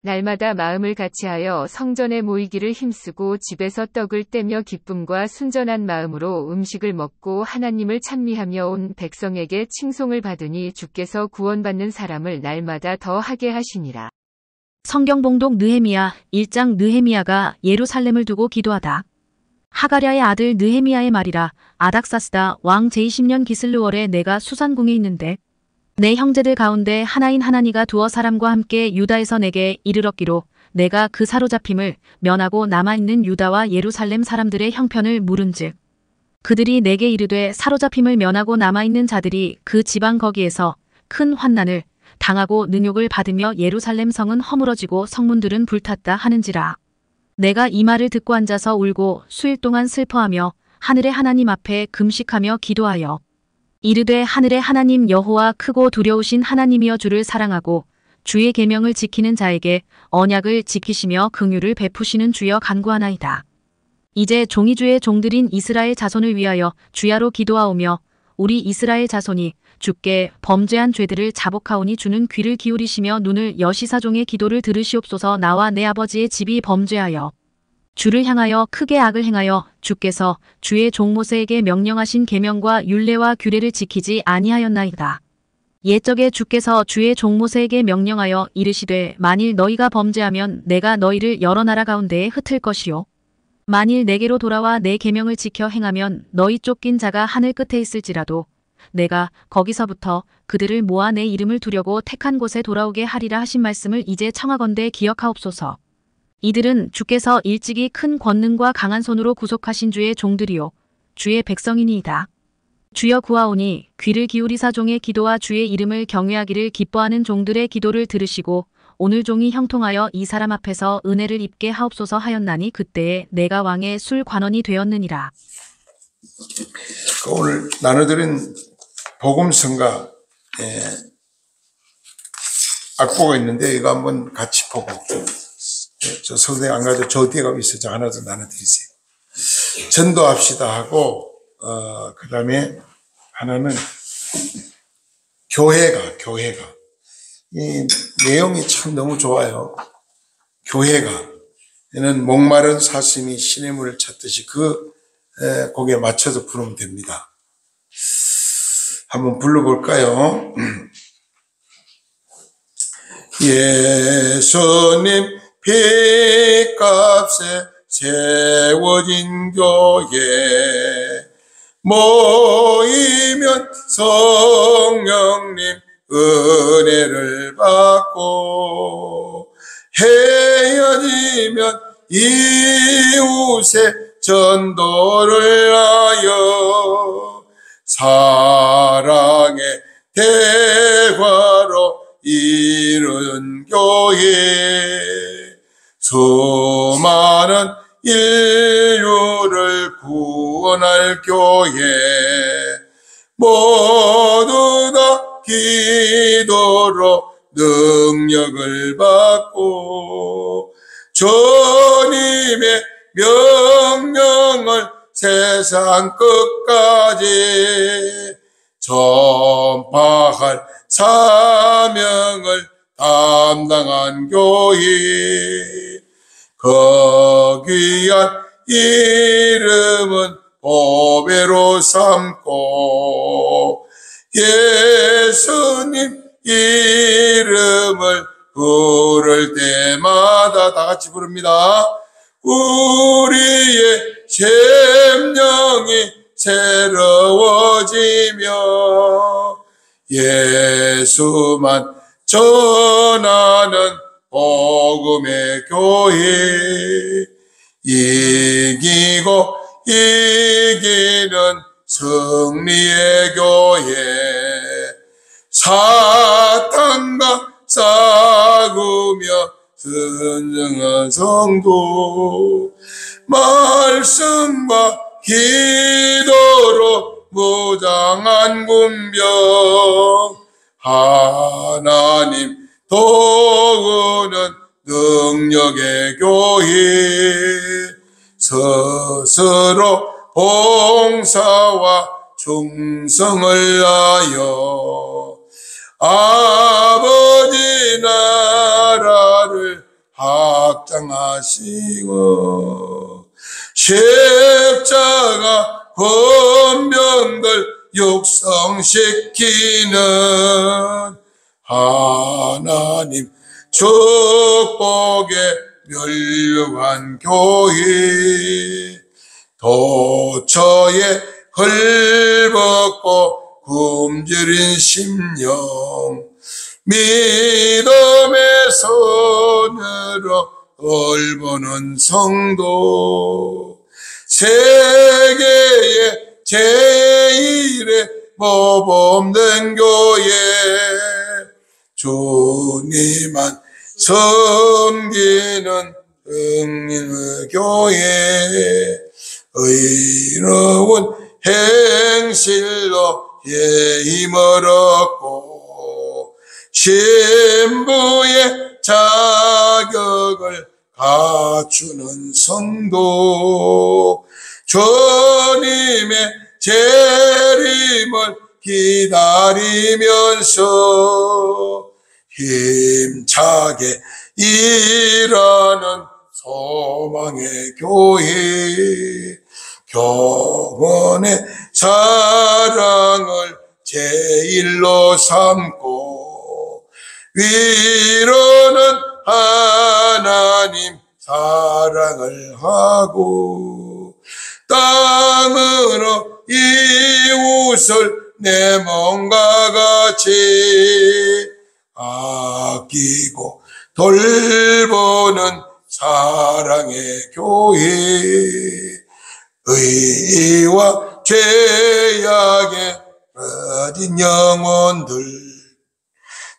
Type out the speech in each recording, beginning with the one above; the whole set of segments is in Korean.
날마다 마음을 같이하여 성전에 모이기를 힘쓰고 집에서 떡을 떼며 기쁨과 순전한 마음으로 음식을 먹고 하나님을 찬미하며 온 백성에게 칭송을 받으니 주께서 구원받는 사람을 날마다 더 하게 하시니라. 성경 봉독 느헤미야 1장. 느헤미야가 예루살렘을 두고 기도하다. 하가랴의 아들 느헤미야의 말이라. 아닥사스다 왕 제20년 기슬루월에 내가 수산궁에 있는데 내 형제들 가운데 하나인 하나니가 두어 사람과 함께 유다에서 내게 이르렀기로 내가 그 사로잡힘을 면하고 남아있는 유다와 예루살렘 사람들의 형편을 물은즉 그들이 내게 이르되 사로잡힘을 면하고 남아있는 자들이 그 지방 거기에서 큰 환난을 당하고 능욕을 받으며 예루살렘 성은 허물어지고 성문들은 불탔다 하는지라. 내가 이 말을 듣고 앉아서 울고 수일 동안 슬퍼하며 하늘의 하나님 앞에 금식하며 기도하여 이르되 하늘의 하나님 여호와 크고 두려우신 하나님이여 주를 사랑하고 주의 계명을 지키는 자에게 언약을 지키시며 긍휼을 베푸시는 주여 간구하나이다. 이제 종이 주의 종들인 이스라엘 자손을 위하여 주야로 기도하오며 우리 이스라엘 자손이 주께 범죄한 죄들을 자복하오니 주는 귀를 기울이시며 눈을 여시사 종의 기도를 들으시옵소서. 나와 내 아버지의 집이 범죄하여 주를 향하여 크게 악을 행하여 주께서 주의 종 모세에게 명령하신 계명과 율례와 규례를 지키지 아니하였나이다. 옛적에 주께서 주의 종 모세에게 명령하여 이르시되 만일 너희가 범죄하면 내가 너희를 여러 나라 가운데에 흩을 것이요 만일 내게로 돌아와 내 계명을 지켜 행하면 너희 쫓긴 자가 하늘 끝에 있을지라도 내가 거기서부터 그들을 모아 내 이름을 두려고 택한 곳에 돌아오게 하리라 하신 말씀을 이제 청하건대 기억하옵소서. 이들은 주께서 일찍이 큰 권능과 강한 손으로 구속하신 주의 종들이요 주의 백성이니이다. 주여 구하오니 귀를 기울이사 종의 기도와 주의 이름을 경외하기를 기뻐하는 종들의 기도를 들으시고 오늘 종이 형통하여 이 사람 앞에서 은혜를 입게 하옵소서 하였나니 그때에 내가 왕의 술 관원이 되었느니라. 오늘 나눠드린 복음성가 악보가 있는데 이거 한번 같이 보고 저 서울대 안 가도 저 뒤에 가고 있어요. 저 하나 더 나눠드리세요. 전도합시다 하고 그 다음에 하나는 교회가 이 내용이 참 너무 좋아요. 교회가 얘는 목마른 사슴이 신의 물을 찾듯이 그 곡에 맞춰서 부르면 됩니다. 한번 불러볼까요? 예수님 피값에 세워진 교회 모이면 성령님 은혜를 받고 헤어지면 이웃의 전도를 하여 사랑의 대화로 이룬 교회 수많은 인류를 구원할 교회 모두 다 기도로 능력을 받고 주님의 명령을 세상 끝까지 전파할 사명을 담당한 교회 그 귀한 이름은 보배로 삼고 예수님 이름을 부를 때마다 다 같이 부릅니다. 우리의 심령이 새로워지며 예수만 전하는 복음의 교회 이기고 이기는 승리의 교회 사탄과 싸우며 선정한 성도 말씀과 기도로 무장한 군병 하나님 도우는 능력의 교회 스스로 봉사와 충성을 하여 아버지 나라를 확장하시고 십자가 권병들 육성시키는 하나님 축복의 멸류관 교회 도처에 헐벗고 굶주린 심령 믿음의 손으로 얼보는 성도 세계의 제일의 모범된 교회 주님만 섬기는 응인의 교회 의로운 행실로 힘을 얻고 신부의 자격을 갖추는 성도 주님의 재림을 기다리면서 힘차게 일하는 소망의 교회 교원의 사랑을 제일로 삼고 위로는 하나님 사랑을 하고 땅으로 이웃을 내 몸과 같이 아끼고 돌보는 사랑의 교회 의와 죄악에 빠진 영혼들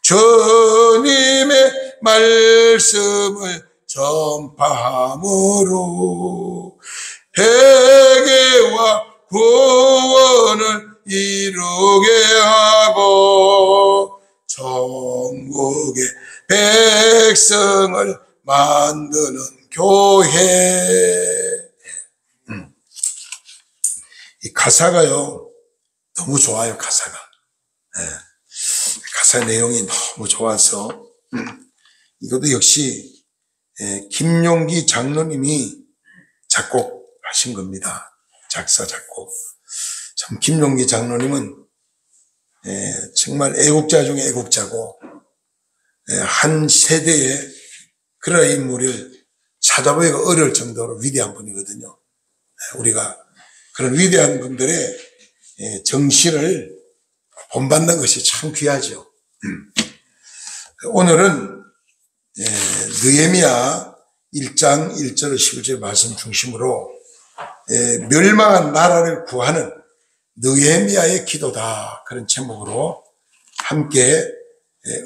주님의 말씀을 전파함으로 회개와 구원을 이루게 하고 천국의 백성을 만드는 교회. 이 가사가요 너무 좋아요. 가사가 가사 내용이 너무 좋아서 이것도 역시 김용기 장로님이 작곡하신 겁니다. 작사 작곡. 참 김용기 장로님은 정말 애국자 중에 애국자고 한 세대의 그런 인물을 찾아보기가 어려울 정도로 위대한 분이거든요. 우리가 그런 위대한 분들의 정신을 본받는 것이 참 귀하죠. 오늘은 느헤미야 1장 1절 11절 말씀 중심으로 멸망한 나라를 구하는 느헤미야의 기도다, 그런 제목으로 함께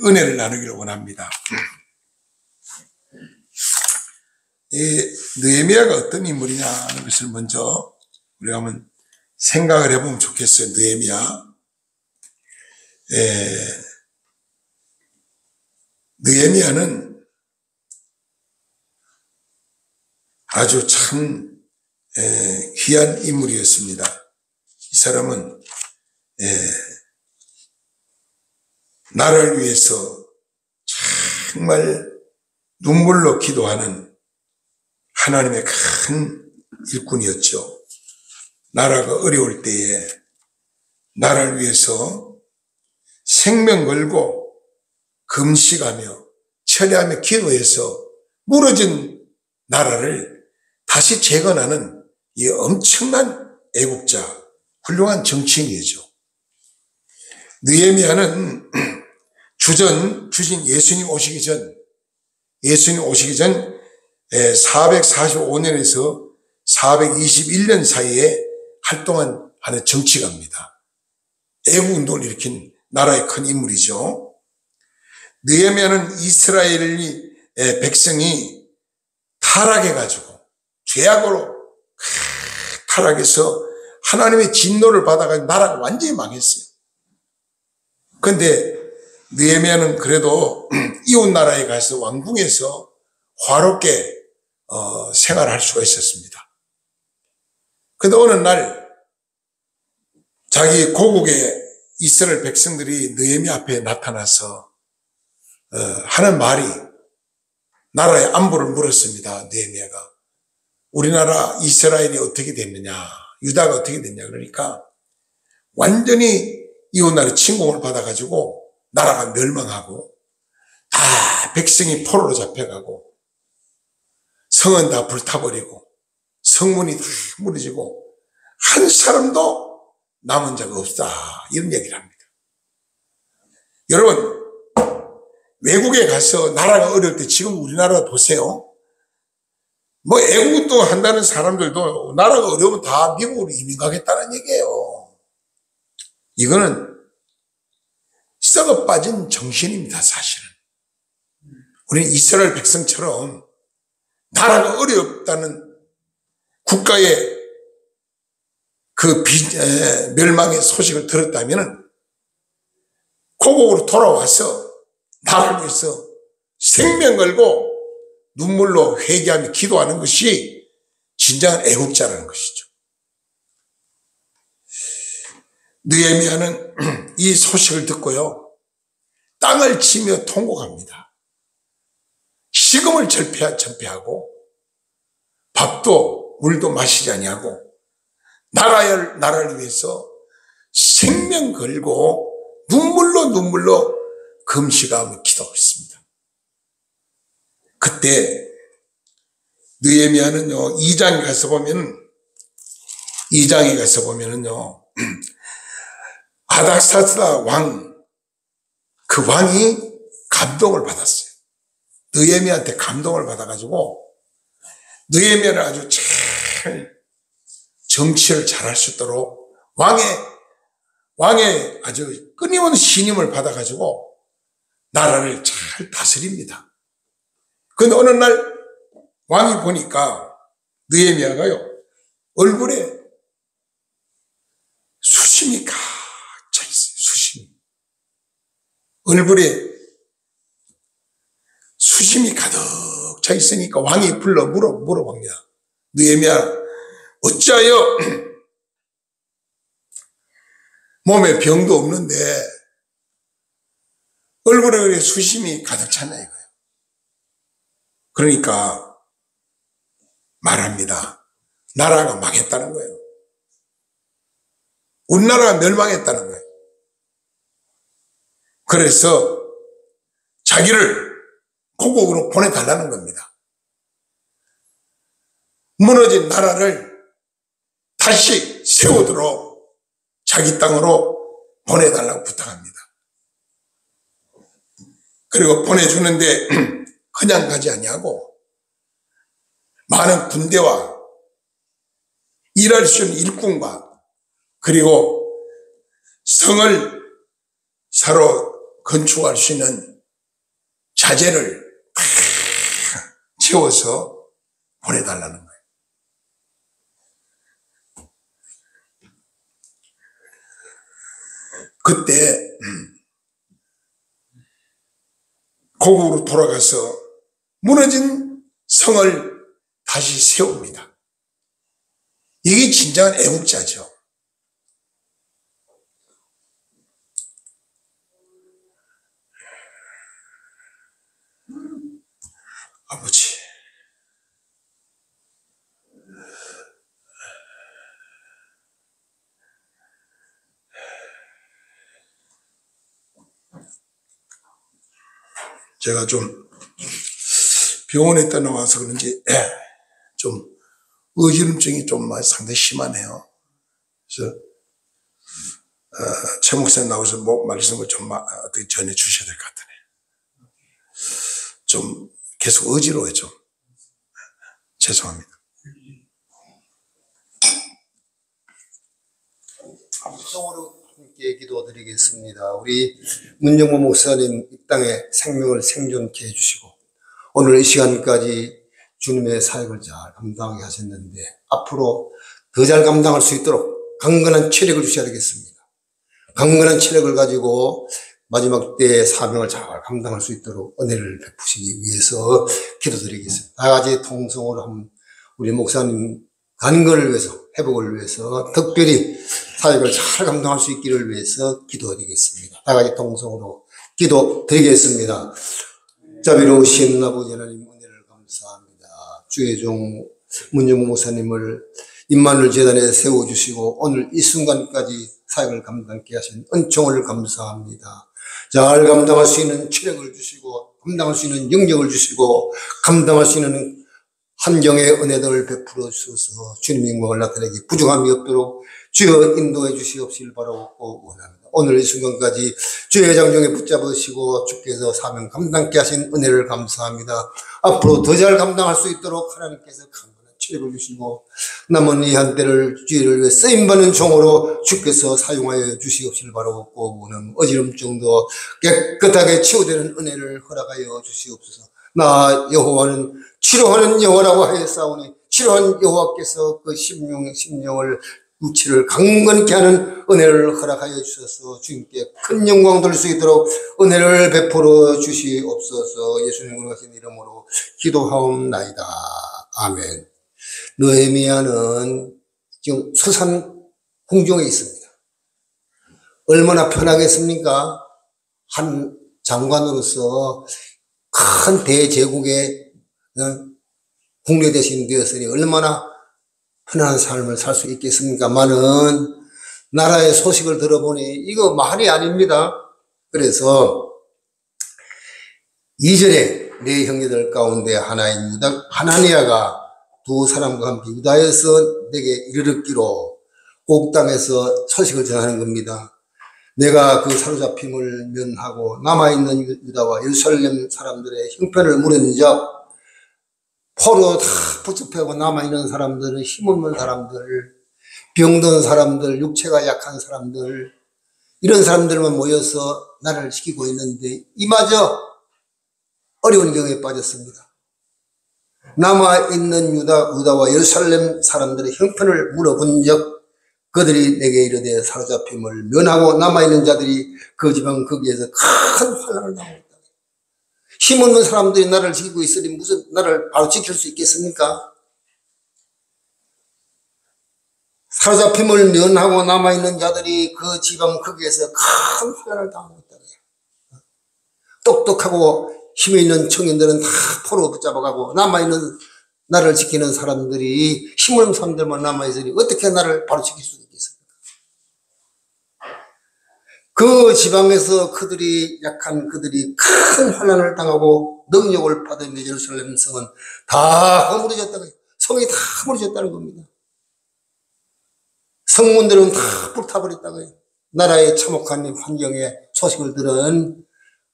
은혜를 나누기를 원합니다. 이 느헤미야가 어떤 인물이냐 하는 것을 먼저 우리가 한번 생각을 해보면 좋겠어요. 느헤미야는 아주 참 귀한 인물이었습니다. 이 사람은 나라를 위해서 정말 눈물로 기도하는 하나님의 큰 일꾼이었죠. 나라가 어려울 때에 나라를 위해서 생명 걸고 금식하며 철야하며 기도해서 무너진 나라를 다시 재건하는 이 엄청난 애국자, 훌륭한 정치인이죠. 느헤미야는 주신 예수님 오시기 전 445년에서 421년 사이에 활동한 하는 정치가입니다. 애국운동을 일으킨 나라의 큰 인물이죠. 느헤미야는 이스라엘의 백성이 타락해가지고 죄악으로 타락해서 하나님의 진노를 받아가지고 나라가 완전히 망했어요. 그런데 느헤미야는 그래도 이웃 나라에 가서 왕궁에서 화롭게 생활할 수가 있었습니다. 그런데 어느 날 자기 고국의 이스라엘 백성들이 느헤미야 앞에 나타나서 하는 말이 나라의 안보를 물었습니다. 느헤미야가. 우리나라 이스라엘이 어떻게 됐느냐, 유다가 어떻게 됐냐. 그러니까 완전히 이웃나라의 침공을 받아가지고 나라가 멸망하고 다 백성이 포로로 잡혀가고 성은 다 불타버리고 성문이 다 무너지고 한 사람도 남은 자가 없다, 이런 얘기를 합니다. 여러분, 외국에 가서 나라가 어려울 때 지금 우리나라 보세요. 뭐 애국도 한다는 사람들도 나라가 어려우면 다 미국으로 이민 가겠다는 얘기예요. 이거는 썩어 빠진 정신입니다. 사실은 우리는 이스라엘 백성처럼 나라가 어렵다는 국가의 그 멸망의 소식을 들었다면 고국으로 돌아와서 나라를 위해서 생명 걸고 눈물로 회개하며 기도하는 것이 진정한 애국자라는 것이죠. 느헤미야는 이 소식을 듣고요, 땅을 치며 통곡합니다. 식음을 전폐하고 밥도 물도 마시지 아니하고 나라를 위해서 생명 걸고 눈물로 금식하며 기도하고 있습니다. 그때 느헤미야는요, 2장에 가서 보면은요, 아닥사스다 왕, 그 왕이 감동을 받았어요. 느헤미야한테 감동을 받아가지고 느헤미야를 아주 잘 정치를 잘할 수 있도록 왕의 아주 끊임없는 신임을 받아가지고 나라를 잘 다스립니다. 근데 어느 날 왕이 보니까 느헤미야가요, 얼굴에 수심이 가득 차 있어요. 수심이. 얼굴에 수심이 가득 차 있으니까 왕이 불러 물어봅니다. 느헤미야, 어찌하여 몸에 병도 없는데 얼굴에 수심이 가득 찼나 이거예요. 그러니까 말합니다. 나라가 망했다는 거예요. 우리나라가 멸망했다는 거예요. 그래서 자기를 고국으로 보내달라는 겁니다. 무너진 나라를 다시 세우도록 자기 땅으로 보내달라고 부탁합니다. 그리고 보내주는데 그냥 가지 아니하고 많은 군대와 일할 수 있는 일꾼과 그리고 성을 새로 건축할 수 있는 자재를 다 채워서 보내달라는 거예요. 그때 고국으로 돌아가서 무너진 성을 다시 세웁니다. 이게 진정한 애국자죠. 아버지, 제가 좀 병원에 있다 나와서 그런지 좀 어지럼증이 좀 상당히 심하네요. 그래서 최 목사님 나와서 말씀을 좀 어떻게 전해 주셔야 될 것 같으네. 좀 계속 어지러워요. 좀 죄송합니다. 합성으로 함께 기도드리겠습니다. 우리 문정모 목사님 이 땅에 생명을 생존케 해주시고 오늘 이 시간까지 주님의 사역을 잘 감당하게 하셨는데 앞으로 더 잘 감당할 수 있도록 강건한 체력을 주셔야 되겠습니다. 강건한 체력을 가지고 마지막 때의 사명을 잘 감당할 수 있도록 은혜를 베푸시기 위해서 기도드리겠습니다. 다 같이 통성으로 한번 우리 목사님 간건을 위해서, 회복을 위해서, 특별히 사역을 잘 감당할 수 있기를 위해서 기도드리겠습니다. 다 같이 통성으로 기도드리겠습니다. 자비로우신 아버지 하나님, 은혜를 감사합니다. 주의 종 문정모 목사님을 임마누엘 재단에 세워주시고 오늘 이 순간까지 사역을 감당케 하신 은총을 감사합니다. 잘 감당할 수 있는 체력을 주시고 감당할 수 있는 영역을 주시고 감당할 수 있는 한경의 은혜들을 베풀어 주셔서 주님의 영광을 나타내기 부족함이 없도록 주여 인도해 주시옵시길 바라고 원합니다. 오늘 이 순간까지 주의 장정에 붙잡으시고 주께서 사명 감당케 하신 은혜를 감사합니다. 앞으로 더 잘 감당할 수 있도록 하나님께서 강건한 체력을 주시고 남은 이 한때를 주의를 위해 쓰임받는 종으로 주께서 사용하여 주시옵시길 바라고 원합니다. 어지럼증도 깨끗하게 치유되는 은혜를 허락하여 주시옵소서. 나 여호와는 치료하는 여호와라고 하였사오니 치료한 여호와께서 그 심령을 육체를 강건케 하는 은혜를 허락하여 주셔서 주님께 큰 영광 돌릴 수 있도록 은혜를 베풀어 주시옵소서. 예수님으로 하신 이름으로 기도하옵나이다. 아멘. 느헤미야는 지금 서산 궁중에 있습니다. 얼마나 편하겠습니까? 한 장관으로서 큰 대제국의 국내 대신 되었으니 얼마나 편안한 삶을 살 수 있겠습니까? 많은 나라의 소식을 들어보니 이거 말이 아닙니다. 그래서 2절에 내 형제들 가운데 하나인 하나니아가 두 사람과 함께 유다에서 내게 이르렀기로 꼭 땅에서 소식을 전하는 겁니다. 내가 그 사로잡힘을 면하고 남아있는 유다와 예루살렘 사람들의 형편을 물은적 포로 다 붙잡혀고 남아있는 사람들은 힘없는 사람들, 병든 사람들, 육체가 약한 사람들, 이런 사람들만 모여서 나라를 지키고 있는데 이마저 어려운 경우에 빠졌습니다. 남아있는 유다와 예루살렘 사람들의 형편을 물어본 적 그들이 내게 이르되 사로잡힘을 면하고 남아있는 자들이 그 지방 거기에서 큰 환난을 당하고 있다. 힘없는 사람들이 나를 지키고 있으니 무슨 나를 바로 지킬 수 있겠습니까? 사로잡힘을 면하고 남아있는 자들이 그 지방 거기에서 큰 환난을 당하고 있다. 똑똑하고 힘이 있는 청년들은 다 포로 붙잡아가고 남아있는 나를 지키는 사람들이 힘없는 사람들만 남아있으니 어떻게 나를 바로 지킬 수 있겠습니까? 그 지방에서 약한 그들이 큰 환난을 당하고 능력을 받은 예루살렘 성은 다 허물어졌다고 해요. 성이 다 허물어졌다는 겁니다. 성문들은 다 불타버렸다고 해요. 나라의 참혹한 환경에 소식을 들은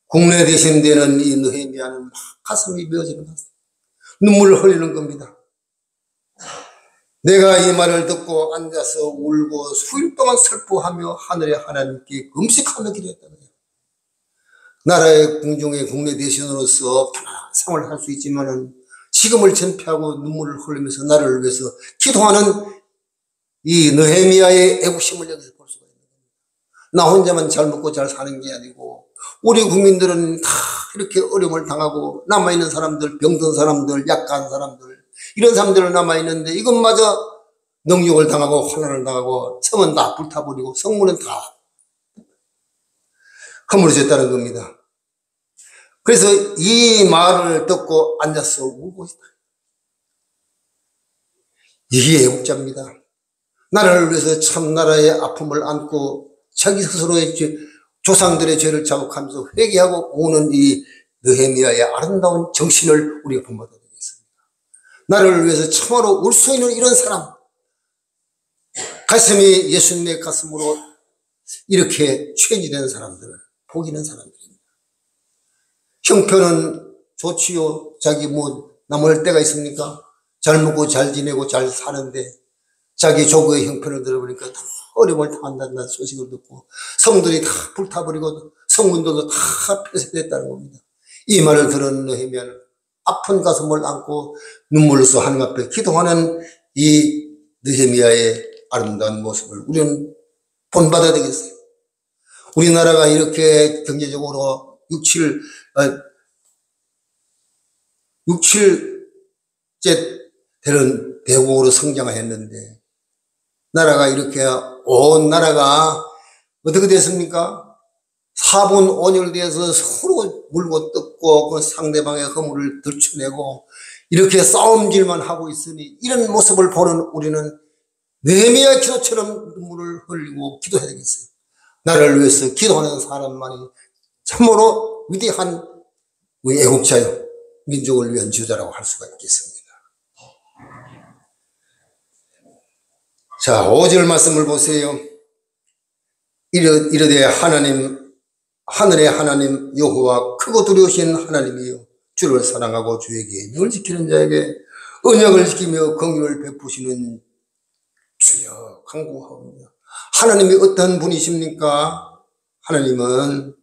국내 대신되는 이 느헤미야는 막 가슴이 메어지는 것 같습니다. 눈물을 흘리는 겁니다. 내가 이 말을 듣고 앉아서 울고 수일 동안 슬퍼하며 하늘의 하나님께 금식하며 기도했다는 거예요. 나라의 궁중의 국내 대신으로서 편안한 생활을 할 수 있지만은 지금을 전폐하고 눈물을 흘리면서 나라를 위해서 기도하는 이 느헤미야의 애국심을 여기서 볼 수가 있는 겁니다. 나 혼자만 잘 먹고 잘 사는 게 아니고 우리 국민들은 다 이렇게 어려움을 당하고 남아있는 사람들, 병든 사람들, 약한 사람들 이런 사람들은 남아있는데 이것마저 능욕을 당하고 환난을 당하고 성은 다 불타버리고 성문은 다 허물어졌다는 겁니다. 그래서 이 말을 듣고 앉아서 울고 있다. 이게 애국자입니다. 나라를 위해서 참 나라의 아픔을 안고 자기 스스로의 조상들의 죄를 자복하면서 회개하고 오는 이 느헤미야의 아름다운 정신을 우리가 본받아야 되겠습니다. 나라를 위해서 참으로 울 수 있는 이런 사람, 가슴이 예수님의 가슴으로 이렇게 체인지되는 사람들은 복 있는 사람들입니다. 형편은 좋지요. 자기 남을 때가 있습니까? 잘 먹고 잘 지내고 잘 사는데 자기 조국의 형편을 들어보니까 다 어려움을 당한다는 소식을 듣고 성들이 다 불타버리고 성문들도 다 폐쇄됐다는 겁니다. 이 말을 들은 느헤미야는 아픈 가슴을 안고 눈물로써 하나님 앞에 기도하는 이 느헤미야의 아름다운 모습을 우리는 본받아야 되겠어요. 우리나라가 이렇게 경제적으로 6,7째 되는 대국으로 성장했는데 나라가 이렇게 온 나라가 어떻게 됐습니까? 사분 온열되어서 서로 물고 뜯고 그 상대방의 허물을 들춰내고 이렇게 싸움질만 하고 있으니 이런 모습을 보는 우리는 느헤미야 기도처럼 눈물을 흘리고 기도해야 되겠어요. 나를 위해서 기도하는 사람만이 참으로 위대한 우리 애국자요, 민족을 위한 지도자라고 할 수가 있겠습니다. 자, 5절 말씀을 보세요. 이르되 하늘의 하나님 여호와 크고 두려우신 하나님이여, 주를 사랑하고 주의 계명을 지키는 자에게 언약을 지키며 긍휼을 베푸시는 주여 간구하옵니다. 하나님이 어떤 분이십니까? 하나님은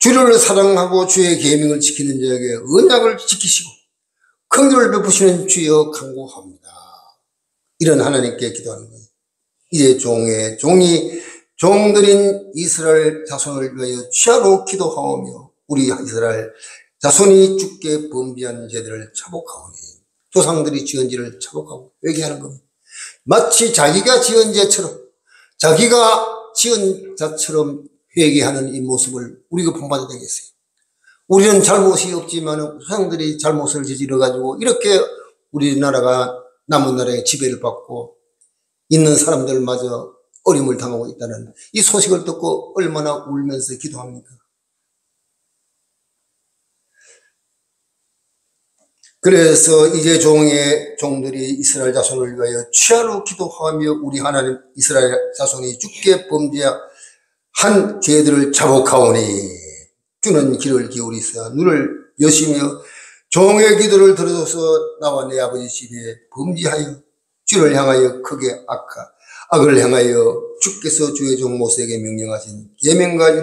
주를 사랑하고 주의 계명을 지키는 자에게 언약을 지키시고 긍휼을 베푸시는 주여 간구합니다. 이런 하나님께 기도하는 거예요. 이제 종들인 이스라엘 자손을 위하여 취하로 기도하오며 우리 이스라엘 자손이 주께 범죄한 죄들을 차복하오니, 조상들이 지은 죄를 차복하고 회개하는 겁니다. 마치 자기가 지은 죄처럼, 자기가 지은 자처럼 회개하는 이 모습을 우리가 본받아야 되겠어요. 우리는 잘못이 없지만 조상들이 잘못을 저질러 가지고 이렇게 우리나라가 남은 나라의 지배를 받고 있는 사람들마저 어려움을 당하고 있다는 이 소식을 듣고 얼마나 울면서 기도합니까? 그래서 이제 종들이 이스라엘 자손을 위하여 취하로 기도하며 우리 하나님 이스라엘 자손이 주께 범죄한 죄들을 자복하오니, 주는 귀를 기울이사 눈을 여시며 종의 기도를 들어서 나와 내 아버지 집에 범죄하여 주를 향하여 크게 악을 향하여 주께서 주의 종 모세에게 명령하신 계명과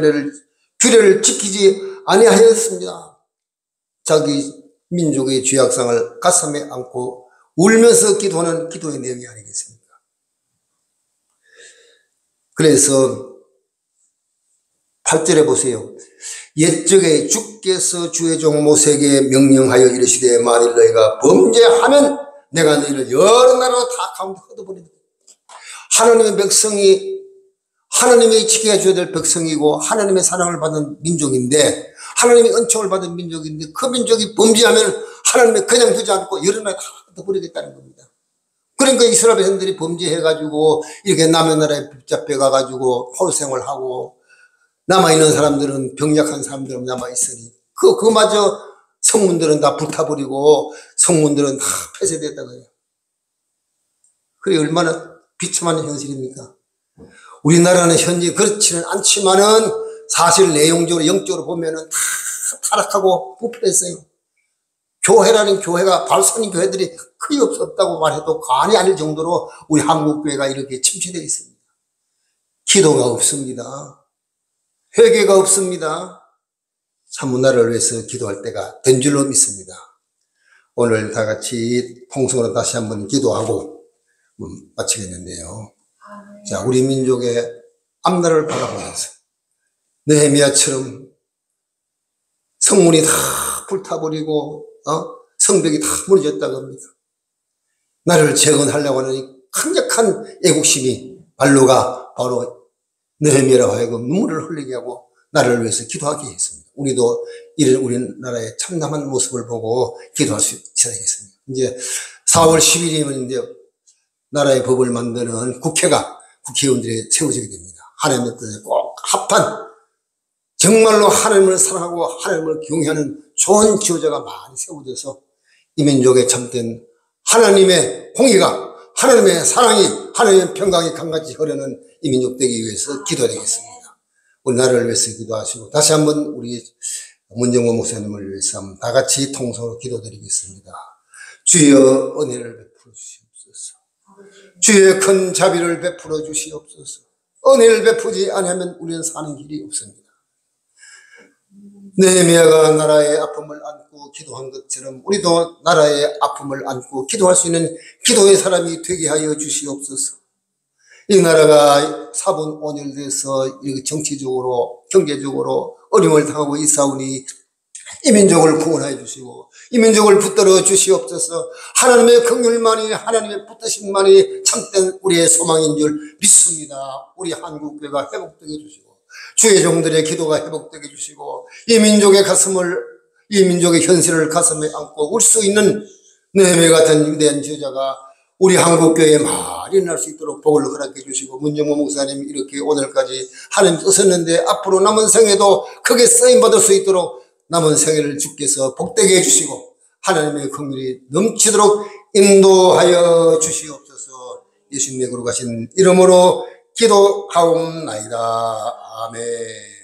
규례를 지키지 아니하였습니다. 자기 민족의 죄악상을 가슴에 안고 울면서 기도하는 기도의 내용이 아니겠습니까? 그래서 8절에 보세요. 옛적에 주께서 주의 종 모세에게 명령하여 이르시되 만일 너희가 범죄하면 내가 너희를 여러 나라로 다 가운데 흩어버린다. 하나님의 백성이 하나님이 지켜야 줘야 될 백성이고 하나님의 사랑을 받는 민족인데, 하나님의 은총을 받은 민족인데 그 민족이 범죄하면 하나님이 그냥 두지 않고 여러 나라에 다 흩어버리겠다는 겁니다. 그러니까 이스라엘 백성들이 범죄해가지고 이렇게 남의 나라에 붙잡혀가가지고 포로 생활하고 남아있는 사람들은 병약한 사람들은 남아있으니 그마저 성문들은 다 불타버리고 성문들은 다 폐쇄됐다고 해요. 그게 얼마나 비참한 현실입니까? 우리나라는 현재 그렇지는 않지만은 사실 내용적으로 영적으로 보면은 다 타락하고 부패했어요. 교회라는 교회가 발선인 교회들이 거의 없다고 말해도 과언이 아닐 정도로 우리 한국교회가 이렇게 침체되어 있습니다. 기도가 없습니다. 회개가 없습니다. 참 나라를 위해서 기도할 때가 된 줄로 믿습니다. 오늘 다 같이 통성으로 다시 한번 기도하고 마치겠는데요. 자, 우리 민족의 앞날을 바라보면서 느헤미야처럼 성문이 다 불타버리고 성벽이 다 무너졌다고 합니다. 나를 재건하려고 하는 이 강력한 애국심이 발로가 바로 느헤미야라고 하여금 눈물을 흘리게 하고 나라를 위해서 기도하게 했습니다. 우리도 이런 우리나라의 참담한 모습을 보고 기도할 수 있어야 되겠습니다. 이제 4월 10일이면 나라의 법을 만드는 국회의원들이 세워지게 됩니다. 하나님의 뜻에 꼭 합한, 정말로 하나님을 사랑하고 하나님을 경외하는 좋은 지도자가 많이 세워져서 이 민족의 참된 하나님의 공의가, 하나님의 사랑이, 하나님의 평강이 강같이 흐르는 이 민족 되기 위해서 기도하겠습니다. 우리 나라를 위해서 기도하시고 다시 한번 우리 문정모 목사님을 위해서 한번 다 같이 통성으로 기도드리겠습니다. 주여 은혜를 베풀어 주시옵소서. 주의 큰 자비를 베풀어 주시옵소서. 은혜를 베푸지 않으면 우리는 사는 길이 없습니다. 느헤미야가 나라의 아픔을 안고 기도한 것처럼 우리도 나라의 아픔을 안고 기도할 수 있는 기도의 사람이 되게 하여 주시옵소서. 이 나라가 사분온열돼서 정치적으로 경제적으로 어려움을 당하고 있사오니 이 민족을 구원하여 주시고 이 민족을 붙들어 주시옵소서. 하나님의 긍휼만이, 하나님의 붙드심만이 참된 우리의 소망인 줄 믿습니다. 우리 한국교회가 회복되게 해주시고 주의 종들의 기도가 회복되게 해주시고 이 민족의 가슴을 이 민족의 현실을 가슴에 안고 울 수 있는 느헤미야 같은 위대한 제자가 우리 한국교회에 많이 날 수 있도록 복을 허락해 주시고, 문정모 목사님 이렇게 오늘까지 하나님 쓰셨는데 앞으로 남은 생에도 크게 쓰임받을 수 있도록 남은 생애를 주께서 복되게 해주시고 하나님의 긍휼이 넘치도록 인도하여 주시옵소서. 예수님의 거룩하신 이름으로 기도하옵나이다. 아멘.